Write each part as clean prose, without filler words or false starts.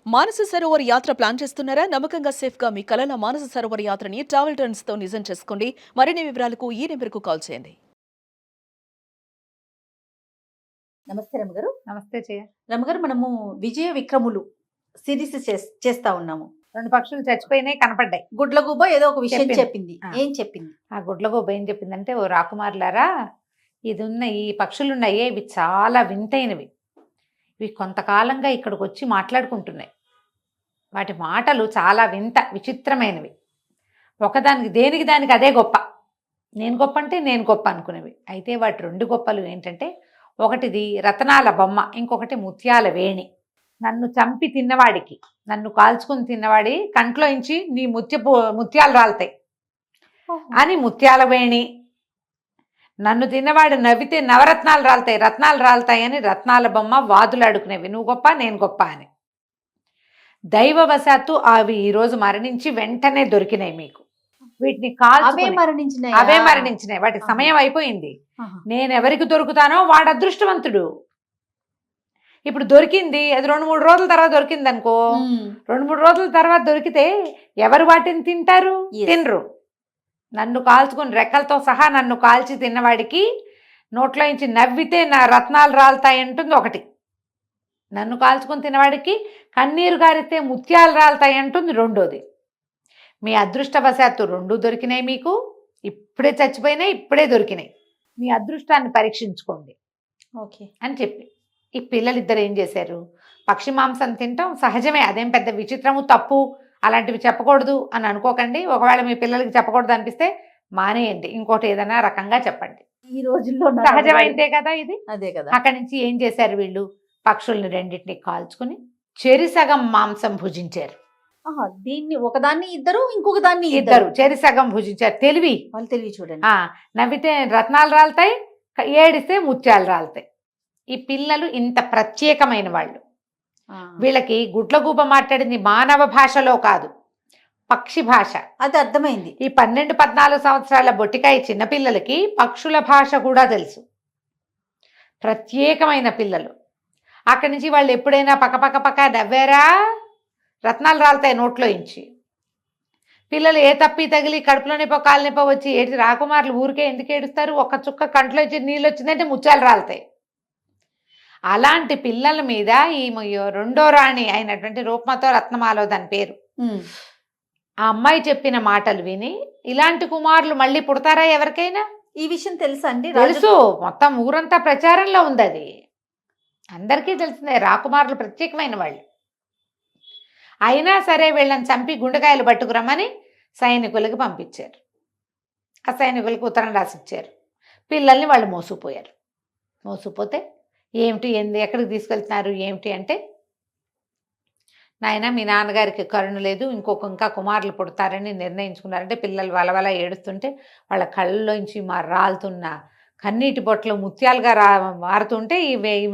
మానస సరోవర్ యాత్ర ప్లాన్ చేస్తున్నారా? నమ్మకంగా సేఫ్ గా మీ కలల మానస సరోవర్ యాత్రని ట్రావెల్ టర్న్స్ తో నిజం చేసుకోండి. మరిన్ని వివరాలకు ఈ నెంబర్కు కాల్ చేయండి. నమస్తే రమగారు. నమస్తే జయ. రమగారు, మనము విజయ విక్రములు సిరీస్ చేస్తా ఉన్నాము. 2 పక్షులు చచ్చిపోయినాయి, కనపడ్డాయి. గుడ్లగూబ ఏదో ఒక విషయం చెప్పింది. ఏం చెప్పింది? ఆ గుడ్లగూబ ఏం చెప్పిందంటే, ఓ రాకుమారులారా, ఈ పక్షులున్నాయే, ఇవి చాలా వింతైనవి. ఇవి కొంతకాలంగా ఇక్కడికి వచ్చి మాట్లాడుకుంటున్నాయి. వాటి మాటలు చాలా విచిత్రమైనవి. ఒకదానికి దేనికి దానికి అదే గొప్ప. నేను గొప్ప అంటే నేను గొప్ప అనుకునేవి. అయితే వాటి 2 గొప్పలు ఏంటంటే, ఒకటిది రతనాల బొమ్మ, ఇంకొకటి ముత్యాల వేణి. నన్ను చంపి తిన్నవాడికి, నన్ను కాల్చుకుని తిన్నవాడి కంట్లో ఇంచి నీ ముత్యాలు రాలుతాయి అని ముత్యాల వేణి. నన్ను తిన్నవాడు నవ్వితే నవరత్నాలు రాలుతాయి, రత్నాలు రాలుతాయని రత్నాల బొమ్మ వాదులాడుకునేవి. నువ్వు గొప్ప నేను గొప్ప అని. దైవవశాత్తు అవి ఈరోజు మరణించి వెంటనే దొరికినాయి మీకు. వీటిని అవే మరణించినాయి. వాటికి సమయం అయిపోయింది. నేను ఎవరికి దొరుకుతానో వాడు అదృష్టవంతుడు. ఇప్పుడు దొరికింది, అది 2-3 రోజుల తర్వాత దొరికింది అనుకో, 2-3 రోజుల తర్వాత దొరికితే ఎవరు వాటిని తింటారు? తినరు. నన్ను కాల్చుకుని రెక్కలతో సహా నన్ను కాల్చి తిన్నవాడికి నోట్లో నుంచి నవ్వితే నా రత్నాలు రాలుతాయి అంటుంది ఒకటి. నన్ను కాల్చుకుని తినవాడికి కన్నీరు గారితే ముత్యాలు రాలుతాయి అంటుంది రెండోది. మీ అదృష్టవశాత్తు 2 దొరికినాయి మీకు. ఇప్పుడే చచ్చిపోయినాయి, ఇప్పుడే దొరికినాయి. మీ అదృష్టాన్ని పరీక్షించుకోండి అని చెప్పి ఈ పిల్లలిద్దరు ఏం చేశారు? పక్షి మాంసం తింటాం సహజమే, అదేం పెద్ద విచిత్రము తప్పు అలాంటివి చెప్పకూడదు అని అనుకోకండి. ఒకవేళ మీ పిల్లలకి చెప్పకూడదు అనిపిస్తే మానేయండి, ఇంకోటి ఏదైనా రకంగా చెప్పండి. ఈ రోజుల్లో సహజమైందే కదా ఇది. అదే కదా. అక్కడి నుంచి ఏం చేశారు వీళ్ళు? పక్షుల్ని 2 కాల్చుకుని చెరిసగం మాంసం భుజించారు. దీన్ని ఒకదాన్ని ఇద్దరు, ఇంకొక దాన్ని ఇద్దరు చెరిసగం భుజించారు. తెలివి, వాళ్ళు తెలివి చూడండి. నవ్వితే రత్నాలు రాలుతాయి, ఏడిస్తే ముత్యాలు రాలుతాయి. ఈ పిల్లలు ఇంత ప్రత్యేకమైన వాళ్ళు. వీళ్ళకి గుడ్లగూబ మాట్లాడింది మానవ భాషలో కాదు, పక్షి భాష. అది అర్థమైంది. ఈ 12-14 సంవత్సరాల బొట్టికాయ చిన్నపిల్లలకి పక్షుల భాష కూడా తెలుసు. ప్రత్యేకమైన పిల్లలు. అక్కడి నుంచి వాళ్ళు ఎప్పుడైనా పక్క నవ్వారా రత్నాలు రాలుతాయి నోట్లో ఇంచి. పిల్లలు ఏ తప్పి తగిలి కడుపులో నొప్పో కాలు నొప్పో వచ్చి ఏడిచి రాకుమారులు ఊరికే ఎందుకు ఏడుస్తారు? ఒక్క చుక్క కంట్లో వచ్చి నీళ్ళు వచ్చిందంటే ముత్యాలు రాలుతాయి. అలాంటి పిల్లల మీద ఈ 2వ రాణి అయినటువంటి రూపమతో రత్నమాలో దాని పేరు, ఆ అమ్మాయి చెప్పిన మాటలు విని ఇలాంటి కుమారులు మళ్ళీ పుడతారా ఎవరికైనా? ఈ విషయం తెలుసా అండి? తెలుసు, మొత్తం ఊరంతా ప్రచారంలో ఉంది. అది అందరికీ తెలిసిందే. రాకుమారులు ప్రత్యేకమైన వాళ్ళు. అయినా సరే వీళ్ళని చంపి గుండెకాయలు పట్టుకురమ్మని సైనికులకి పంపించారు. ఆ సైనికులకు ఉత్తరం రాసిచ్చారు. పిల్లల్ని వాళ్ళు మోసుకుపోయారు. మోసుకుపోతే ఏమిటి ఎక్కడికి తీసుకెళ్తున్నారు ఏమిటి అంటే, నాయన మీ నాన్నగారికి కరుణ లేదు, ఇంకా కుమారులు పుడతారని నిర్ణయించుకున్నారంటే పిల్లలు వలవల ఏడుస్తుంటే వాళ్ళ కళ్ళలోంచి రాలుతున్న కన్నీటి బొట్టలు ముత్యాలుగా మారుతుంటే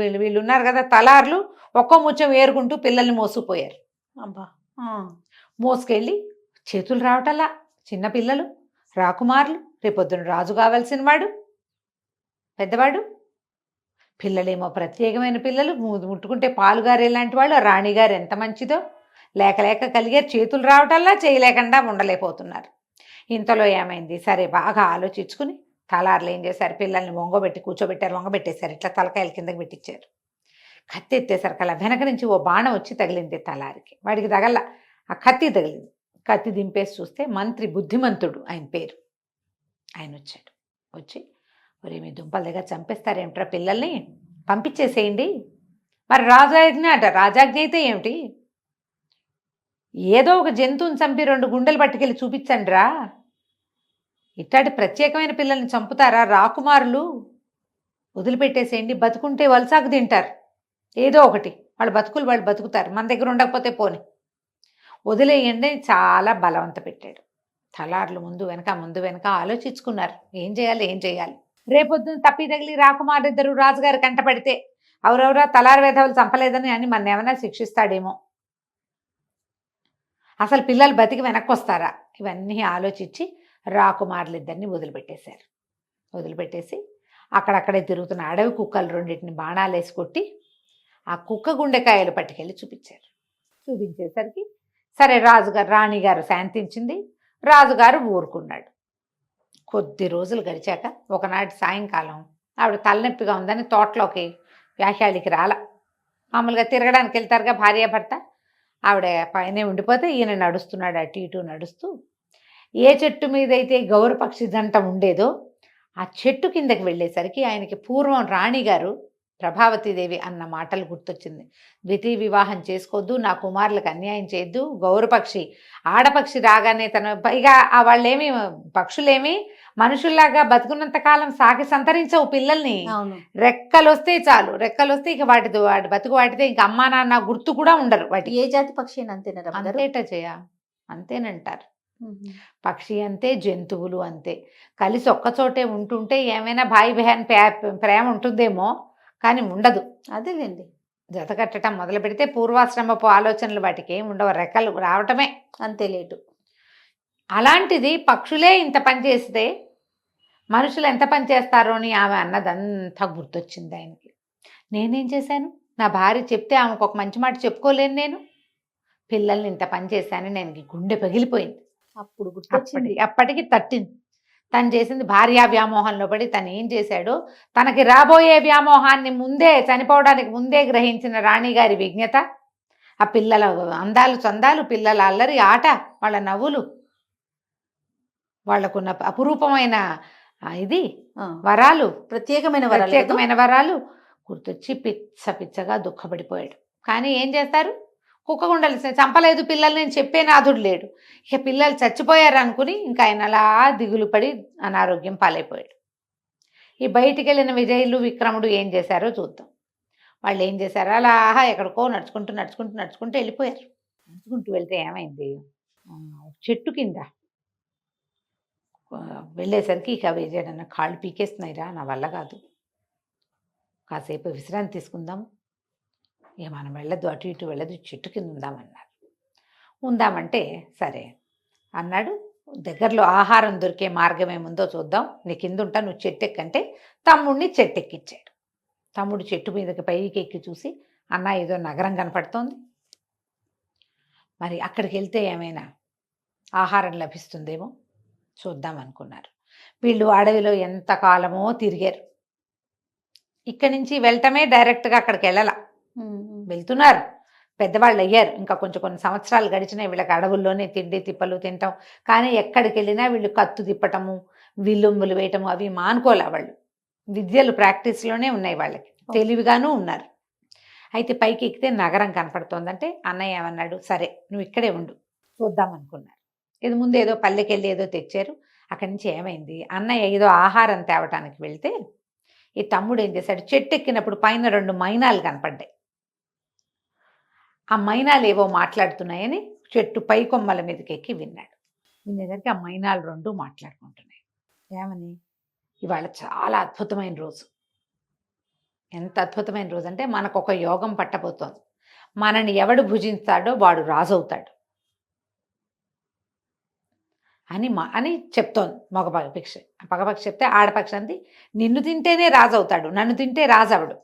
వీళ్ళు ఉన్నారు కదా తలార్లు, ఒక్కో ముచ్చం ఏరుకుంటూ పిల్లల్ని మోసుకుపోయారు. అబ్బా, మోసుకెళ్ళి చేతులు రావటల్లా చిన్నపిల్లలు రాకుమారులు, రేపొద్దున రాజు కావాల్సిన వాడు పెద్దవాడు. పిల్లలేమో ప్రత్యేకమైన పిల్లలు, ముట్టుకుంటే పాలుగారు ఎలాంటి వాళ్ళు. రాణిగారు ఎంత మంచిదో, లేక కలిగారు. చేతులు రావటల్లా చేయలేకుండా ఉండలేకపోతున్నారు. ఇంతలో ఏమైంది? సరే బాగా ఆలోచించుకుని తలార్లు ఏం చేశారు? పిల్లల్ని కూర్చోబెట్టారు, వంగబెట్టేశారు. ఇట్లా తలకాయల కిందకి పెట్టించారు. కత్తి ఎత్తేసరికి అలా వెనక నుంచి ఓ బాణం వచ్చి తగిలింది తలారికి. వాడికి తగల, ఆ కత్తి తగిలింది. కత్తి దింపేసి చూస్తే మంత్రి బుద్ధిమంతుడు, ఆయన పేరు, ఆయన వచ్చాడు. వచ్చి, ఒరే మీ దుంపల దగ్గర చంపేస్తారేమిట్రా పిల్లల్ని, పంపించేసేయండి. మరి రాజాజ్ఞ అట. రాజాజ్ఞ అయితే ఏమిటి? ఏదో ఒక జంతువుని చంపి 2 గుండెలు పట్టుకెళ్ళి చూపించండి రా. ఇట్లాంటి ప్రత్యేకమైన పిల్లల్ని చంపుతారా రాకుమారులు? వదిలిపెట్టేసేయండి, బతుకుంటే వలసాకు తింటారు. ఏదో ఒకటి వాళ్ళ బతుకులు వాళ్ళు బతుకుతారు, మన దగ్గర ఉండకపోతే పోని, వదిలేయండి. చాలా బలవంత పెట్టాడు. తలార్లు ముందు వెనక ఆలోచించుకున్నారు ఏం చేయాలి. రేపొద్దున తప్పి తగిలి రాకుమారిద్దరు రాజుగారు కంటపడితే ఎవరెవరా తలారి వేధవులు చంపలేదని అని మన ఏమైనా శిక్షిస్తాడేమో, అసలు పిల్లలు బతికి వెనక్కి వస్తారా? ఇవన్నీ ఆలోచించి రాకుమారులిద్దరిని వదిలిపెట్టేశారు. వదిలిపెట్టేసి అక్కడక్కడే తిరుగుతున్న అడవి కుక్కలు 2 బాణాలు వేసి కొట్టి ఆ కుక్క గుండెకాయలు పట్టుకెళ్ళి చూపించారు. చూపించేసరికి సరే రాజుగారు రాణిగారు శాంతించింది, రాజుగారు ఊరుకున్నాడు. కొద్ది రోజులు గడిచాక ఒకనాటి సాయంకాలం ఆవిడ తలనొప్పిగా ఉందని తోటలోకి వ్యాఖ్యాళికి రాల. మామూలుగా తిరగడానికి వెళ్తారుగా భార్యాభర్త, ఆవిడ పైనే ఉండిపోతే ఈయన నడుస్తున్నాడు అటు ఇటు నడుస్తూ. ఏ చెట్టు మీద అయితే గౌరపక్షి జంట ఉండేదో ఆ చెట్టు కిందకి వెళ్ళేసరికి ఆయనకి పూర్వం రాణిగారు ప్రభావతీదేవి అన్న మాటలు గుర్తొచ్చింది. ద్వితీయ వివాహం చేసుకోవద్దు, నా కుమారులకు అన్యాయం చేయొద్దు, గౌరపక్షి ఆడపక్షి రాగానే తన పైగా వాళ్ళేమి పక్షులేమి మనుషుల్లాగా బతుకున్నంత కాలం సాకి సంతరించవు పిల్లల్ని. అవును. రెక్కలొస్తే చాలు, రెక్కలొస్తే ఇక వాటి బతుకు వాటితే ఇంక అమ్మా నాన్న గుర్తు కూడా ఉండరు వాటి. ఏ జాతి పక్షి అయినా అంతేనా రమ్మగారు? అంతేట చేయ అంతేనంటారు. పక్షి అంతే, జంతువులు అంతే. కలిసి ఒక్కచోటే ఉంటుంటే ఏమైనా భాయి బెహన్ ప్రేమ ఉంటుందేమో, కానీ ఉండదు. అదేలేండి. జత కట్టడం మొదలు పెడితే పూర్వాశ్రమపు ఆలోచనలు వాటికి ఏమి ఉండవు, రెక్కలు రావటమే అంతే లేటు. అలాంటిది పక్షులే ఇంత పని చేస్తే మనుషులు ఎంత పని చేస్తారో అని ఆమె అన్నదంతా గుర్తొచ్చింది ఆయనకి. నేనేం చేశాను, నా భార్య చెప్తే ఆమెకు ఒక మంచి మాట చెప్పుకోలేను నేను, పిల్లల్ని ఇంత పని చేశాను, నేను గుండె పగిలిపోయింది. అప్పుడు గుర్తొచ్చింది. అప్పటికి తట్టింది. తను చేసింది భార్యా వ్యామోహంలో పడి తను ఏం చేశాడో, తనకి రాబోయే వ్యామోహాన్ని ముందే, చనిపోవడానికి ముందే గ్రహించిన రాణిగారి విజ్ఞత, ఆ పిల్లల అందాలు చందాలు, పిల్లల అల్లరి ఆట, వాళ్ళ నవ్వులు, వాళ్లకున్న అపురూపమైన ఇది వరాలు, ప్రత్యేకమైన వరాలు గుర్తొచ్చి పిచ్చగా దుఃఖపడిపోయాడు. కానీ ఏం చేస్తారు, కుక్కగుండలు చంపలేదు పిల్లల్ని నేను చెప్పే నాథుడు లేడు. ఇక పిల్లలు చచ్చిపోయారు అనుకుని ఇంకా ఆయన అలా దిగులు పడి అనారోగ్యం పాలైపోయాడు. ఈ బయటికి వెళ్ళిన విజయులు విక్రముడు ఏం చేశారో చూద్దాం. వాళ్ళు ఏం చేశారో అలా ఎక్కడికో నడుచుకుంటూ వెళ్ళిపోయారు. నడుచుకుంటూ వెళ్తే ఏమైంది, చెట్టు కింద వెళ్ళేసరికి ఇక విజయడన్న కాళ్ళు పీకేస్తున్నాయిరా, నా వల్ల కాదు, కాసేపు విశ్రాంతి తీసుకుందాం, ఇక మనం వెళ్ళదు, అటు ఇటు వెళ్ళదు, చెట్టు కింద ఉందామంటే సరే అన్నాడు. దగ్గరలో ఆహారం దొరికే మార్గం ఏముందో చూద్దాం, నీ కింద ఉంటా, నువ్వు చెట్టు ఎక్కంటే తమ్ముడిని చెట్టు ఎక్కిచ్చాడు. తమ్ముడు చెట్టు మీదకి పైకి ఎక్కి చూసి, అన్న ఏదో నగరం కనపడుతోంది, మరి అక్కడికి వెళ్తే ఏమైనా ఆహారం లభిస్తుందేమో చూద్దాం అనుకున్నారు. వీళ్ళు అడవిలో ఎంతకాలమో తిరిగారు. ఇక్కడి నుంచి వెళ్ళటమే డైరెక్ట్గా అక్కడికి వెళ్ళాల, వెళ్తున్నారు, పెద్దవాళ్ళు అయ్యారు, ఇంకా కొన్ని సంవత్సరాలు గడిచినాయి, వీళ్ళకి అడవుల్లోనే తిండి తిప్పలు తింటాం. కానీ ఎక్కడికి వెళ్ళినా వీళ్ళు కత్తు తిప్పటము, విల్లుంబులు వేయటము అవి మానుకోలే. వాళ్ళు విద్యలు ప్రాక్టీస్లోనే ఉన్నాయి, వాళ్ళకి తెలివిగాను ఉన్నారు. అయితే పైకి ఎక్కితే నగరం కనపడుతోందంటే అన్నయ్య ఏమన్నాడు, సరే నువ్వు ఇక్కడే ఉండు చూద్దాం అనుకున్నారు. ఇది ముందు ఏదో పల్లెకెళ్ళి ఏదో తెచ్చారు. అక్కడి నుంచి ఏమైంది, అన్నయ్య ఏదో ఆహారం తేవటానికి వెళ్తే ఈ తమ్ముడు ఏం చేశాడు, చెట్టు ఎక్కినప్పుడు పైన 2 మైనాలు కనపడ్డాయి. ఆ మైనాలు ఏవో మాట్లాడుతున్నాయని చెట్టు పై కొమ్మల మీదకి ఎక్కి వినేసరికి ఆ మైనాలు 2 మాట్లాడుకుంటున్నాయి. ఏమని, ఇవాళ చాలా అద్భుతమైన రోజు. ఎంత అద్భుతమైన రోజు అంటే మనకు ఒక యోగం పట్టబోతోంది, మనని ఎవడు భుజిస్తాడో వాడు రాజు అవుతాడు అని చెప్తోంది మగపక్షి. పగపక్షి చెప్తే ఆడపక్షి అంది, నిన్ను తింటేనే రాజు అవుతాడు, నన్ను తింటే రాజు అవడు.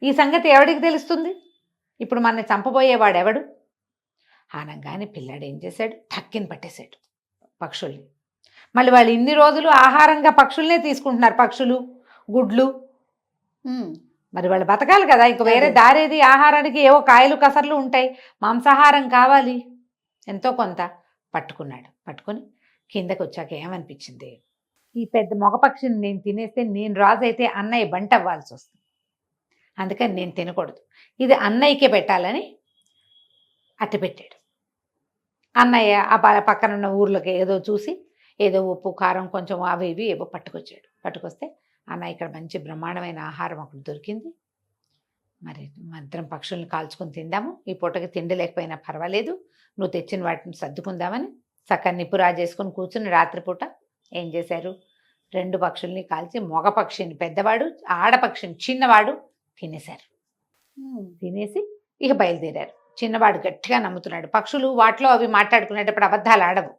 ఈ సంగతి ఎవడికి తెలుస్తుంది, ఇప్పుడు మన చంపబోయేవాడు ఎవడు అనగానే పిల్లాడు ఏం చేశాడు, టక్కిని పట్టేశాడు పక్షుల్ని. మళ్ళీ వాళ్ళు ఇన్ని రోజులు ఆహారంగా పక్షుల్నే తీసుకుంటున్నారు, పక్షులు గుడ్లు, మరి వాళ్ళు బతకాలి కదా, ఇంక వేరే దారేది ఆహారానికి, ఏవో కాయలు కసర్లు ఉంటాయి, మాంసాహారం కావాలి, ఎంతో కొంత పట్టుకున్నాడు. పట్టుకొని కిందకి వచ్చాక ఏమనిపించింది, ఈ పెద్ద మగపక్షిని నేను తినేస్తే నేను రాజు అయితే అన్నయ్య బంట అవ్వాల్సి వస్తుంది, అందుకని నేను తినకూడదు, ఇది అన్నయ్యకే పెట్టాలని అట్టి పెట్టాడు. అన్నయ్య ఆ పక్కన ఉన్న ఊర్లోకి ఏదో చూసి ఏదో ఉప్పు కారం కొంచెం అవి ఇవి ఏవో పట్టుకొచ్చాడు. పట్టుకొస్తే అన్నయ్య ఇక్కడ మంచి బ్రహ్మాండమైన ఆహారం ఒకటి దొరికింది, మరి మరిద్దరం పక్షుల్ని కాల్చుకొని తిందాము, ఈ పూటకి తిండి లేకపోయినా పర్వాలేదు, నువ్వు తెచ్చిన వాటిని సర్దుకుందామని చక్కగా నిప్పు రాజేసుకొని కూర్చుని రాత్రిపూట ఏం చేశారు, 2 పక్షుల్ని కాల్చి మగ పక్షిని పెద్దవాడు, ఆడపక్షిని చిన్నవాడు తినేశారు. తినేసి ఇక బయలుదేరారు. చిన్నవాడు గట్టిగా నమ్ముతున్నాడు, పక్షులు వాటిలో అవి మాట్లాడుకునేటప్పుడు అబద్ధాలు ఆడవు,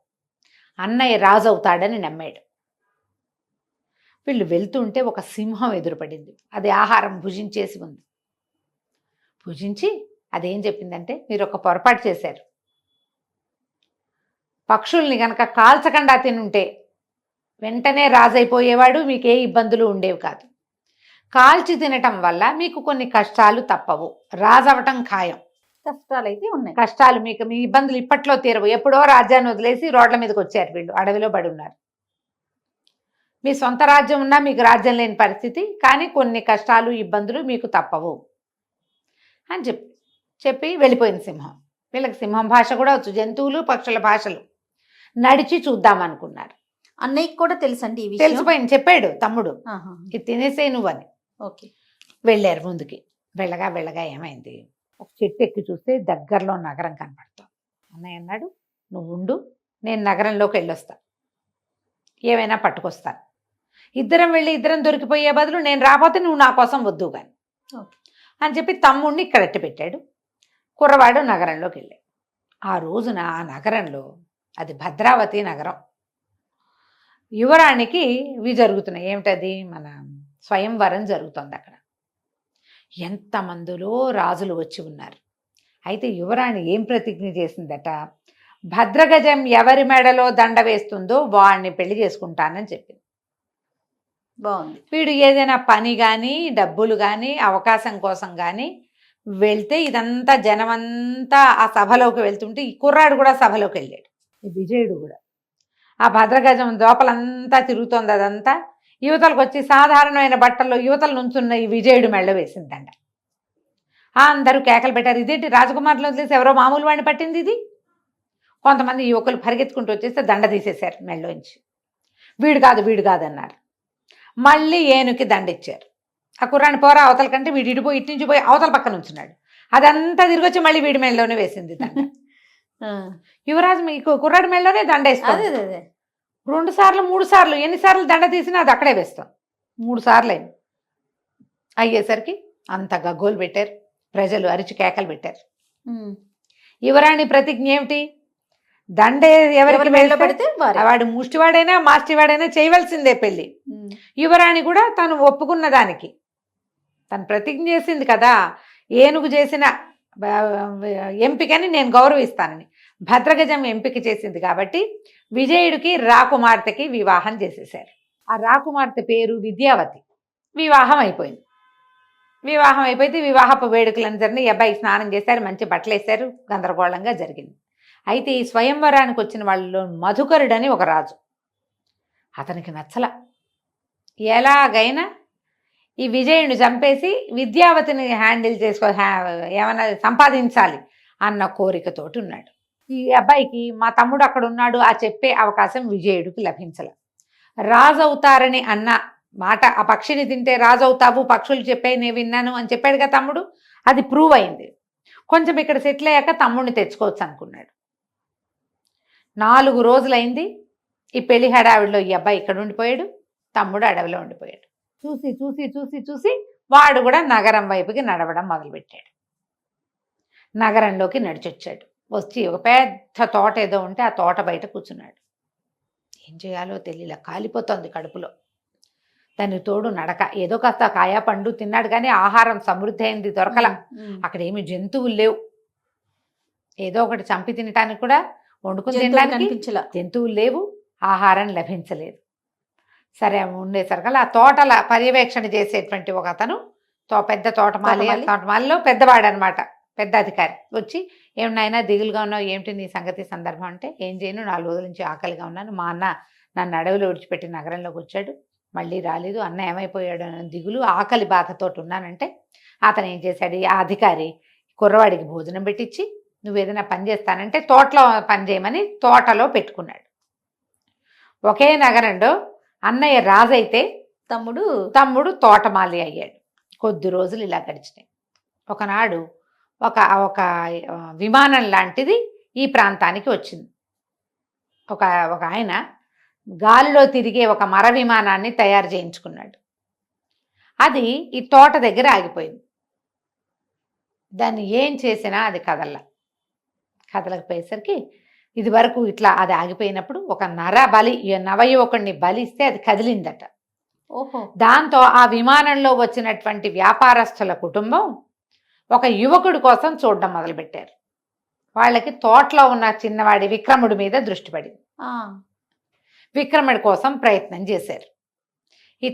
అన్నయ్య రాజు అవుతాడని నమ్మాడు. వీళ్ళు వెళ్తుంటే ఒక సింహం ఎదురుపడింది, అది ఆహారం భుజించేసి ఉంది. భుజించి అదేం చెప్పిందంటే, మీరు ఒక పొరపాటు చేశారు. పక్షుల్ని గనక కాల్చకుండా తినుంటే వెంటనే రాజైపోయేవాడు, మీకు ఏ ఇబ్బందులు ఉండేవి కాదు. కాల్చి తినటం వల్ల మీకు కొన్ని కష్టాలు తప్పవు, రాజవటం ఖాయం. కష్టాలు అయితే ఉన్నాయి. కష్టాలు మీకు, మీ ఇబ్బందులు ఇప్పట్లో తీరవు. ఎప్పుడో రాజ్యాన్ని వదిలేసి రోడ్ల మీదకి వచ్చారు వీళ్ళు, అడవిలో పడి ఉన్నారు. మీ సొంత రాజ్యం ఉన్నా మీకు రాజ్యం లేని పరిస్థితి, కానీ కొన్ని కష్టాలు ఇబ్బందులు మీకు తప్పవు అని చెప్పి వెళ్ళిపోయింది సింహం. వీళ్ళకి సింహం భాష కూడా వచ్చు, జంతువులు పక్షుల భాషలు. నడిచి చూద్దామనుకున్నారు. అన్నయ్యకి కూడా తెలుసండి ఈ విషయం? తెలిసిపోయింది, చెప్పాడు తమ్ముడు, ఆహా. ఇది తినేసే నువ్వని. ఓకే. వెళ్ళారు ముందుకి. వెళ్ళగా ఏమైంది, ఒక చెట్టు ఎక్కి చూస్తే దగ్గరలో నగరం కనపడతాం. అన్నయ్య అన్నాడు, నువ్వు ఉండు, నేను నగరంలోకి వెళ్ళొస్తా, ఏమైనా పట్టుకొస్తాను. ఇద్దరం వెళ్ళి ఇద్దరం దొరికిపోయే బదులు నేను రాకపోతే నువ్వు నా కోసం వద్దు కానీ అని చెప్పి తమ్ముడిని ఇక్కడ ఎట్టి పెట్టాడు. కుర్రవాడు నగరంలోకి వెళ్ళాడు. ఆ రోజున ఆ నగరంలో, అది భద్రావతి నగరం, యువరాణికి ఇవి జరుగుతున్నాయి. ఏమిటది, మన స్వయంవరం జరుగుతుంది అక్కడ. ఎంతమందిలో రాజులు వచ్చి ఉన్నారు. అయితే యువరాణి ఏం ప్రతిజ్ఞ చేసిందట, భద్రగజం ఎవరి మెడలో దండ వేస్తుందో వాడిని పెళ్లి చేసుకుంటానని చెప్పింది. బాగుంది. వీడు ఏదైనా పని కానీ డబ్బులు కానీ అవకాశం కోసం కానీ వెళ్తే ఇదంతా జనమంతా ఆ సభలోకి వెళ్తుంటే ఈ కుర్రాడు కూడా సభలోకి వెళ్ళాడు. ఈ విజయుడు కూడా ఆ భద్రగజం దోపలంతా తిరుగుతోంది. అదంతా యువతలకు వచ్చి సాధారణమైన బట్టల్లో యువతల నుంచున్న ఈ విజయుడు మెళ్ళ వేసిందంట. అందరూ కేకలు పెట్టారు, ఇదేంటి రాజకుమారులు వదిలేసి ఎవరో మామూలు వాడిని పట్టింది ఇది. కొంతమంది యువకులు పరిగెత్తుకుంటూ వచ్చేస్తే దండ తీసేశారు మెళ్ళలోంచి. వీడు కాదు అన్నారు. మళ్ళీ ఏనుకి దండ ఇచ్చారు. ఆ కుర్రాన్ని పోరా అవతల కంటే వీడు ఇటుపోయి ఇటు నుంచి పోయి అవతల పక్కన ఉంచున్నాడు. అదంతా తిరిగి వచ్చి మళ్ళీ వీడి మెళ్ళలోనే వేసింది దండ. యువరాజు మీకు కుర్రాడి మెళ్ళలోనే దండ వేస్తాం. 2 సార్లు 3 సార్లు ఎన్నిసార్లు దండ తీసినా అది అక్కడే వేస్తాం. 3 సార్లు అయ్యేసరికి అంత గగ్గోలు పెట్టారు, ప్రజలు అరిచి కేకలు పెట్టారు. యువరాణి ప్రతిజ్ఞ ఏమిటి, దండే ఎవరికి మెళ్ళలో పడితే వాడు ముష్టివాడైనా మాస్టివాడైనా చేయవలసిందే పెళ్లి. యువరాణి కూడా తను ఒప్పుకున్న దానికి తను ప్రతిజ్ఞ చేసింది కదా, ఏనుగు చేసిన ఎంపికని నేను గౌరవిస్తానని. భద్రగజం ఎంపిక చేసింది కాబట్టి విజయుడికి రాకుమార్తెకి వివాహం చేసేశారు. ఆ రాకుమార్తె పేరు విద్యావతి. వివాహం అయిపోయింది. వివాహపు వేడుకలను జరిగిన అబ్బాయి స్నానం చేశారు, మంచి బట్టలు వేశారు, గందరగోళంగా జరిగింది. అయితే ఈ స్వయంవరానికి వచ్చిన వాళ్ళలో మధుకరుడని ఒక రాజు, అతనికి నచ్చల. ఎలాగైనా ఈ విజయుని చంపేసి విద్యావతిని హ్యాండిల్ ఏమైనా సంపాదించాలి అన్న కోరికతోటి ఉన్నాడు. ఈ అబ్బాయికి మా తమ్ముడు అక్కడ ఉన్నాడు ఆ చెప్పే అవకాశం విజయుడికి లభించల. రాజు అవుతారని అన్న మాట, ఆ పక్షిని తింటే రాజు అవుతావు, పక్షులు చెప్పే నేను విన్నాను అని చెప్పాడుగా తమ్ముడు, అది ప్రూవ్ అయింది. కొంచెం ఇక్కడ సెటిల్ అయ్యాక తమ్ముడిని తెచ్చుకోవచ్చు అనుకున్నాడు. 4 రోజులైంది. ఈ పెళ్లి హడావిడిలో ఈ అబ్బాయి ఇక్కడ ఉండిపోయాడు, తమ్ముడు అడవిలో ఉండిపోయాడు. చూసి వాడు కూడా నగరం వైపుకి నడవడం మొదలుపెట్టాడు. నగరంలోకి నడిచొచ్చాడు. వచ్చి ఒక పెద్ద తోట ఏదో ఉంటే ఆ తోట బయట కూర్చున్నాడు. ఏం చేయాలో తెలియలే, కాలిపోతుంది కడుపులో. దానికి తోడు నడక. ఏదో కాస్త కాయా పండు తిన్నాడు కానీ ఆహారం సమృద్ధి అయింది దొరకల. అక్కడ ఏమి జంతువులు లేవు. ఏదో ఒకటి చంపి తినటానికి కూడా, వండుకుని తినడానికి జంతువులు లేవు, ఆహారం లభించలేదు. సరే ఉండేసరికల్లా ఆ తోటల పర్యవేక్షణ చేసేటువంటి ఒక అతను, పెద్ద తోటమాలిలో పెద్దవాడు అనమాట, పెద్ద అధికారి వచ్చి, ఏమన్నా దిగులుగా ఉన్నావు, ఏమిటి నీ సంగతి సందర్భం అంటే, ఏం చేయను, 4 రోజుల నుంచి ఆకలిగా ఉన్నాను, మా అన్న నన్ను అడవిలో విడిచిపెట్టి నగరంలోకి వచ్చాడు, మళ్ళీ రాలేదు, అన్న ఏమైపోయాడు అని దిగులు ఆకలి బాధతోటి ఉన్నానంటే, అతను ఏం చేశాడు, ఆ అధికారి కుర్రవాడికి భోజనం పెట్టించి, నువ్వు ఏదైనా పని చేస్తానంటే తోటలో పని చేయమని తోటలో పెట్టుకున్నాడు. ఒకే నగరంలో అన్నయ్య రాజైతే తమ్ముడు తోటమాలి అయ్యాడు. కొద్ది రోజులు ఇలా గడిచినాయి. ఒకనాడు ఒక విమానం లాంటిది ఈ ప్రాంతానికి వచ్చింది. ఒక ఆయన గాలిలో తిరిగే ఒక మర విమానాన్ని తయారు చేయించుకున్నాడు. అది ఈ తోట దగ్గర ఆగిపోయింది. దాన్ని ఏం చేసినా అది కదలకపోయేసరికి ఇది వరకు ఇట్లా అది ఆగిపోయినప్పుడు ఒక నవయువకుడిని బలిస్తే అది కదిలిందట. దాంతో ఆ విమానంలో వచ్చినటువంటి వ్యాపారస్తుల కుటుంబం ఒక యువకుడి కోసం చూడడం మొదలుపెట్టారు. వాళ్ళకి తోటలో ఉన్న చిన్నవాడి విక్రముడి మీద దృష్టి పడింది. ఆ, విక్రముడి కోసం ప్రయత్నం చేశారు. ఈ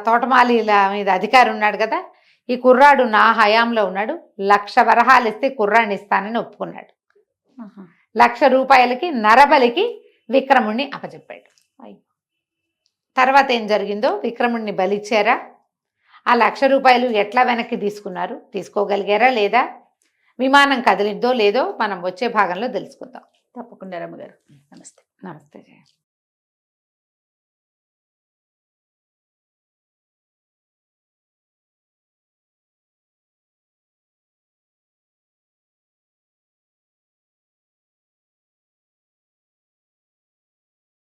తోటమాలీల మీద అధికారి ఉన్నాడు కదా, ఈ కుర్రాడు నా హయాంలో ఉన్నాడు, 1,00,000 వరహాలు ఇస్తే కుర్రాడిని ఇస్తానని ఒప్పుకున్నాడు. ఆహా. 1,00,000 రూపాయలకి నరబలికి విక్రముణ్ణి అప్పచెప్పాడు. అయ్యో. తర్వాత ఏం జరిగిందో, విక్రముణ్ణి బలిచ్చారా, ఆ 1,00,000 రూపాయలు ఎట్లా వెనక్కి తీసుకున్నారు, తీసుకోగలిగారా లేదా, విమానం కదిలిద్దో లేదో మనం వచ్చే భాగంలో తెలుసుకుందాం. తప్పకుండా రమ్మగారు. నమస్తే. నమస్తే.